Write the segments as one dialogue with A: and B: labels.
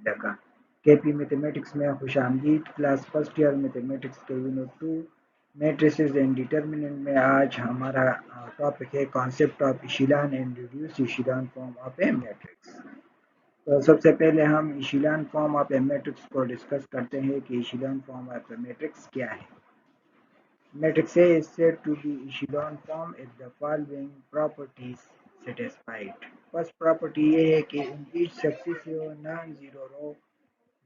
A: लगा। के P mathematics में खुश आमदीद। क्लास फर्स्ट ईयर मैथमेटिक्स के यूनिट 2 मैट्रिसेस एंड डिटर्मिनेंट में आज हमारा टॉपिक है concept of echelon and reduce echelon form of a matrix. तो सबसे पहले हम echelon form of a matrix को डिस्कस करते हैं कि echelon form of a matrix क्या है। Matrix A is said to be echelon form if the following properties satisfied. First property ये है कि in each successive non-zero row,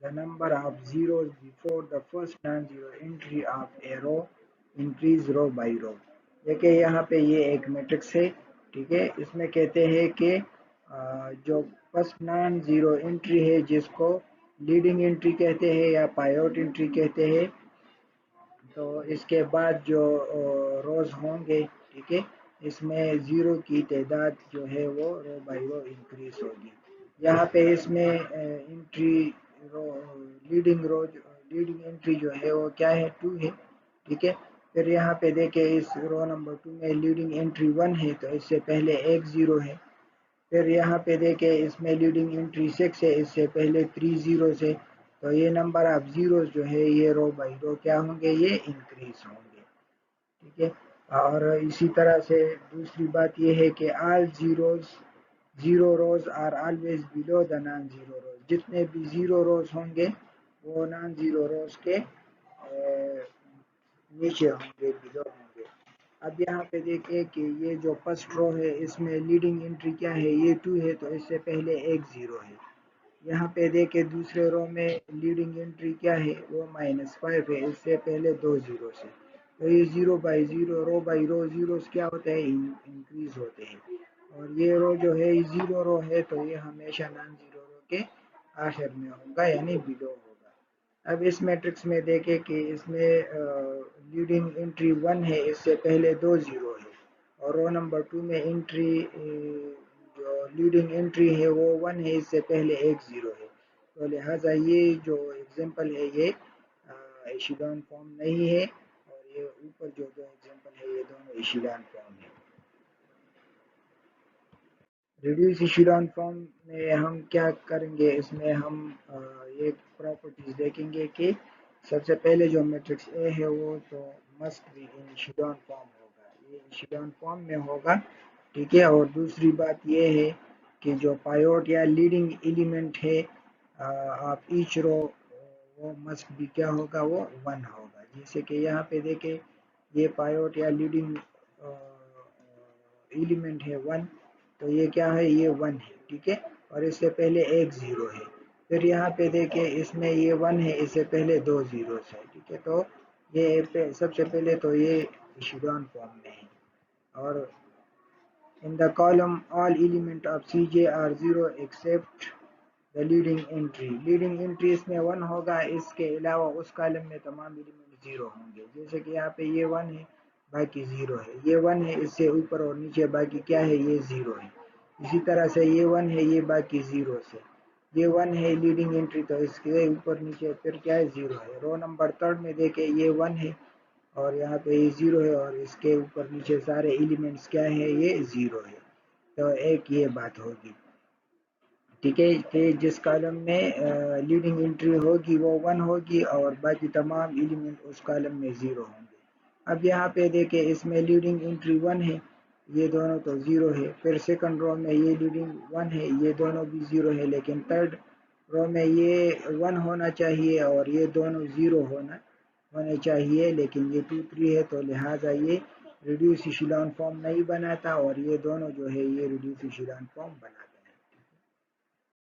A: the number of zeros before the first non-zero entry of a row increase row by row. देखिए यहाँ पे ये एक matrix है, ठीक है। इसमें कहते हैं कि जो फर्स्ट नॉन जीरो एंट्री है जिसको लीडिंग एंट्री कहते हैं या पायोट एंट्री कहते हैं, तो इसके बाद जो रोज़ होंगे, ठीक है, इसमें ज़ीरो की तादाद जो है वो रो बाई रो इंक्रीज होगी। यहाँ पे इसमें एंट्री रो लीडिंग एंट्री जो है वो क्या है, 2 है, ठीक है। फिर यहाँ पे देखें इस रो नंबर 2 में लीडिंग एंट्री 1 है, तो इससे पहले एक ज़ीरो है। फिर यहाँ पे देखें इसमें लीडिंग एंट्री 6 है, इससे पहले 3 ज़ीरोज़ है, तो ये नंबर ऑफ ज़ीरोज़ जो है ये रो बाई रो क्या होंगे, ये इंक्रीज होंगे, ठीक है। और इसी तरह से दूसरी बात ये है कि all zero rows are always below the non zero rows. जितने भी ज़ीरो रोज़ होंगे वो नॉन ज़ीरो रोज़ के नीचे होंगे, बिलो होंगे। अब यहाँ पे देखें कि ये जो फर्स्ट रो है इसमें लीडिंग एंट्री क्या है, ये 2 है, तो इससे पहले एक ज़ीरो है। यहाँ पे देखें दूसरे रो में लीडिंग एंट्री क्या है, वो -5 है, इससे पहले 2 ज़ीरो है। तो ये zero by zero row by row zeros क्या होते हैं, इंक्रीज होते हैं। और ये रो जो है ये ज़ीरो रो है, तो ये हमेशा नॉन ज़ीरो रो के आखिर में होगा, यानी बिलो होगा। अब इस मैट्रिक्स में देखें कि इसमें लीडिंग एंट्री 1 है, इससे पहले 2 ज़ीरो है, और रो नंबर 2 में एंट्री जो लीडिंग एंट्री है वो 1 है, इससे पहले एक ज़ीरो है। तो लिहाजा ये जो एग्जांपल है ये इशेलॉन फॉर्म नहीं है, और ये ऊपर जो दो एग्जांपल है ये दोनों इशेलॉन फॉर्म है। रिड्यूस इशेलॉन फॉर्म में हम क्या करेंगे, इसमें हम ये प्रॉपर्टीज देखेंगे कि सबसे पहले जो मैट्रिक्स ए है वो तो मस्ट बी इन इशेलॉन फॉर्म होगा, ये इशेलॉन फॉर्म में होगा, ठीक है। और दूसरी बात ये है कि जो पायोट या लीडिंग एलिमेंट है आप ईच रो, वो मस्ट बी क्या होगा, वो 1 होगा। जैसे कि यहाँ पे देखें ये पायोट या लीडिंग एलिमेंट है 1, तो ये क्या है, ये 1 है, ठीक है। और इससे पहले एक ज़ीरो है। फिर यहाँ पे देखें इसमें ये 1 है, इससे पहले 2 ज़ीरोज़ है, ठीक है। तो ये सबसे पहले तो ये इशेलॉन फॉर्म में है। और in the column all element of C J are zero except the leading entry इसमें 1 होगा, इसके अलावा उस कॉलम में तमाम एलिमेंट 0 होंगे। जैसे कि यहाँ पे ये 1 है, बाकी 0 है, ये 1 है, इससे ऊपर और नीचे बाकी क्या है, ये 0 है। इसी तरह से ये 1 है, ये बाकी 0 से, ये 1 है लीडिंग एंट्री, तो इसके ऊपर नीचे फिर क्या है, 0 है। रो नंबर 3 में देखें ये 1 है, और यहाँ पे ये 0 है, और इसके ऊपर नीचे सारे एलिमेंट्स क्या है, ये 0 है। तो एक ये बात होगी, ठीक है, कि जिस कॉलम में लीडिंग एंट्री होगी वो 1 होगी और बाकी तमाम एलिमेंट उस कॉलम में 0 होंगे। अब यहाँ पे देखें इसमें लीडिंग एंट्री 1 है, ये दोनों तो 0 है। फिर सेकंड रो में ये लीडिंग 1 है, ये दोनों भी 0 है, लेकिन थर्ड रो में ये 1 होना चाहिए और ये दोनों 0 होने चाहिए, लेकिन ये 2 3 है, तो लिहाजा ये रिड्यूस इशेलॉन फॉर्म नहीं बनाता, और ये दोनों जो है ये रिड्यूस इशेलॉन फॉर्म बनाता।